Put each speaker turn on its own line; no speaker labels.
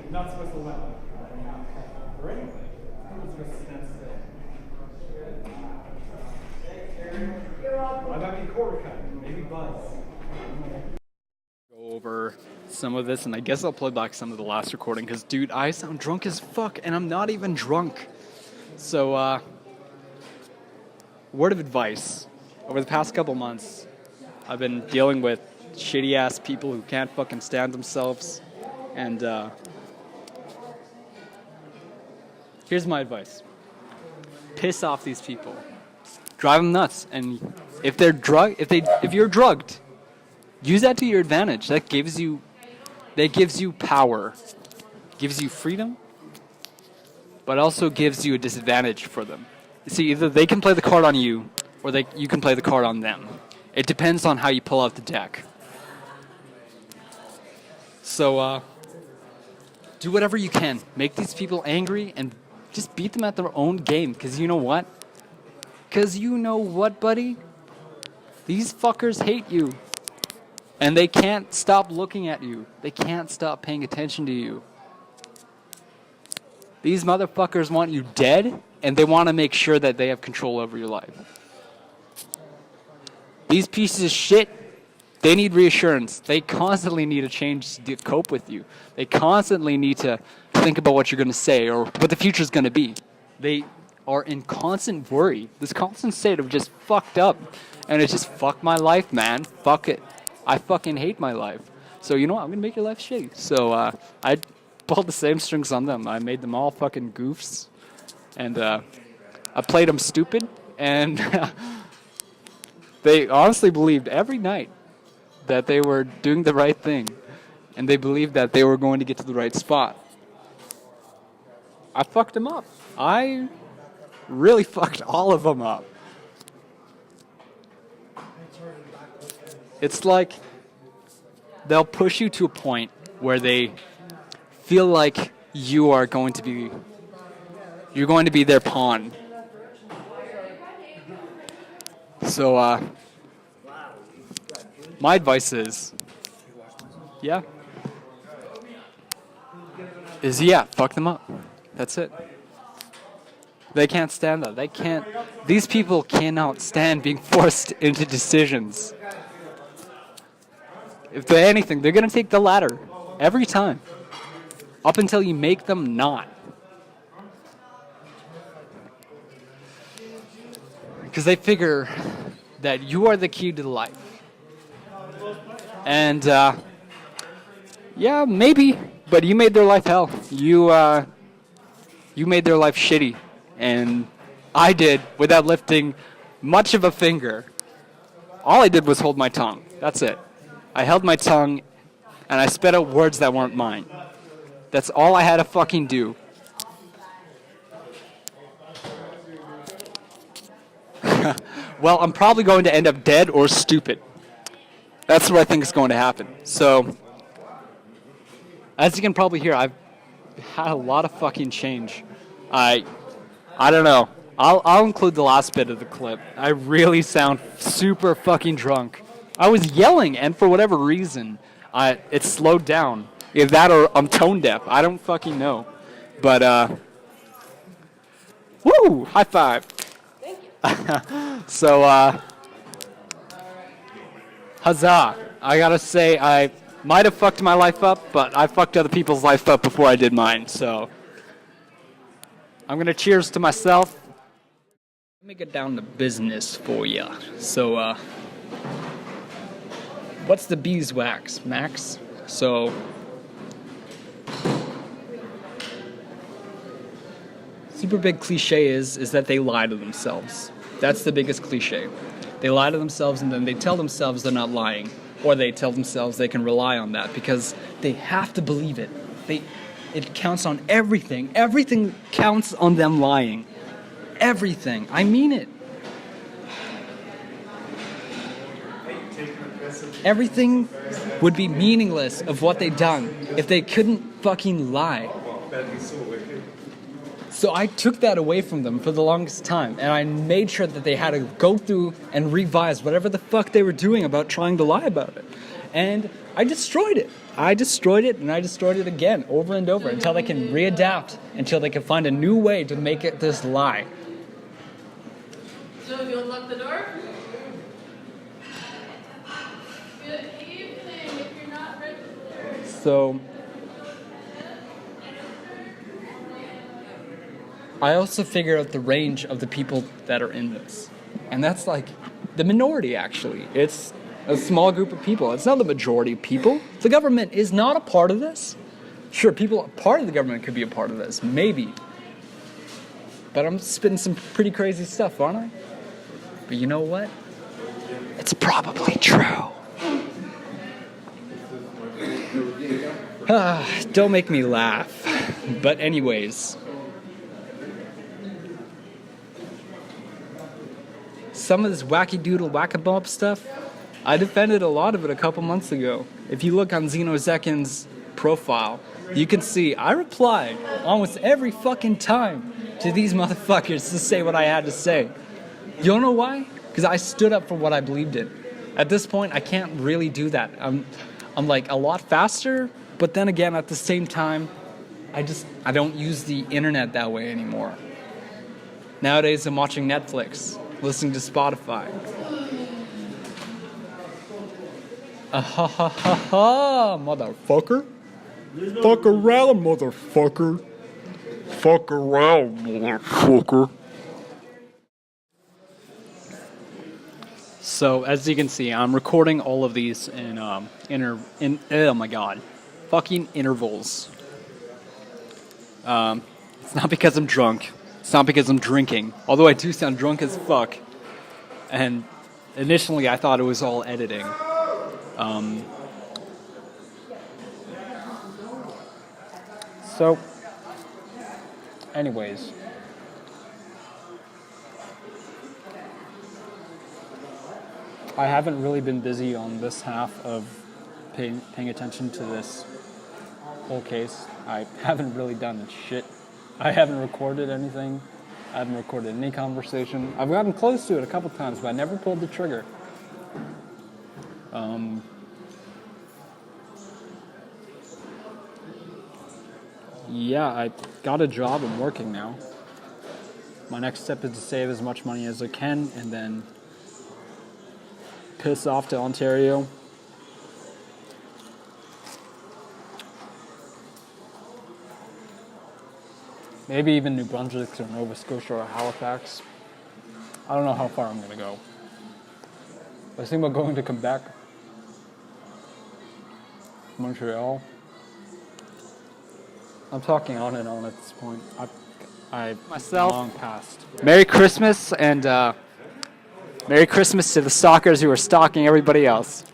You're not supposed to let them. Or anything. You're supposed to stand still. I might be quarter cut, maybe buzz.
Go over some of this, and I guess I'll play back some of the last recording, because, dude, I sound drunk as fuck, and I'm not even drunk. So, word of advice. Over the past couple months, I've been dealing with shitty-ass people who can't fucking stand themselves, and, here's my advice. Piss off these people. Drive them nuts, and if you're drugged, use that to your advantage. That gives you power, gives you freedom, but also gives you a disadvantage for them. You see, either they can play the card on you, or you can play the card on them. It depends on how you pull out the deck. So, do whatever you can. Make these people angry and just beat them at their own game. Because you know what? Buddy? These fuckers hate you. And they can't stop looking at you. They can't stop paying attention to you. These motherfuckers want you dead, and they want to make sure that they have control over your life. These pieces of shit, they need reassurance. They constantly need a change to cope with you. They constantly need to think about what you're going to say or what the future's going to be. They are in constant worry. This constant state of just fucked up. And it's just, fuck my life, man. Fuck it. I fucking hate my life. So you know what? I'm going to make your life shitty. So I pulled the same strings on them. I made them all fucking goofs. And I played them stupid. And they honestly believed every night that they were doing the right thing. And they believed that they were going to get to the right spot. I fucked them up. I really fucked all of them up. It's like they'll push you to a point where they feel like you're going to be their pawn. So, my advice is, fuck them up. That's it. They can't stand that. These people cannot stand being forced into decisions. If they're anything, they're going to take the latter every time, up until you make them not. Because they figure that you are the key to life. And, maybe, but you made their life hell. You made their life shitty. And I did without lifting much of a finger. All I did was hold my tongue. That's it. I held my tongue, and I spit out words that weren't mine. That's all I had to fucking do. Well, I'm probably going to end up dead or stupid. That's what I think is going to happen. So, as you can probably hear, I've had a lot of fucking change. I don't know. I'll include the last bit of the clip. I really sound super fucking drunk. I was yelling, and for whatever reason, it slowed down. Either that or I'm tone deaf. I don't fucking know. But, woo! High five.
Thank you.
So, huzzah. I gotta say, I might have fucked my life up, but I fucked other people's life up before I did mine, so I'm gonna cheers to myself. Let me get down to business for ya. So, what's the beeswax, Max? So, super big cliche is that they lie to themselves. That's the biggest cliche. They lie to themselves, and then they tell themselves they're not lying. Or they tell themselves they can rely on that because they have to believe it. It counts on everything. Everything counts on them lying. Everything. I mean it. Everything would be meaningless of what they'd done if they couldn't fucking lie. So I took that away from them for the longest time, and I made sure that they had to go through and revise whatever the fuck they were doing about trying to lie about it. And I destroyed it. I destroyed it, and I destroyed it again, over and over, until they can readapt, until they can find a new way to make it this lie.
So you unlock the door? Good evening, if you're not registered.
So, I also figured out the range of the people that are in this. And that's like the minority, actually. It's a small group of people. It's not the majority of people. The government is not a part of this. Sure, people, part of the government could be a part of this, maybe. But I'm spitting some pretty crazy stuff, aren't I? But you know what? It's probably true. Don't make me laugh. But anyways. Some of this wacky doodle whack-a-bump stuff, I defended a lot of it a couple months ago. If you look on Xenozekin's profile, you can see I replied almost every fucking time to these motherfuckers to say what I had to say. You don't know why? Because I stood up for what I believed in. At this point, I can't really do that. I'm like a lot faster, but then again, at the same time, I don't use the internet that way anymore. Nowadays, I'm watching Netflix, listening to Spotify. Ha ha ha ha, motherfucker.
Fuck around, motherfucker. Fuck around, motherfucker.
So as you can see, I'm recording all of these in oh my god, fucking intervals. It's not because I'm drunk. It's not because I'm drinking. Although I do sound drunk as fuck. And initially I thought it was all editing. So, anyways. I haven't really been busy on this half of paying attention to this whole case. I haven't really done shit. I haven't recorded anything. I haven't recorded any conversation. I've gotten close to it a couple times, but I never pulled the trigger. Yeah, I got a job. I'm working now. My next step is to save as much money as I can and then piss off to Ontario. Maybe even New Brunswick or Nova Scotia or Halifax. I don't know how far I'm going to go. I think about going to Quebec, Montreal. I'm talking on and on at this point. I've
Myself.
long passed.
Merry Christmas, and Merry Christmas to the stalkers who are stalking everybody else.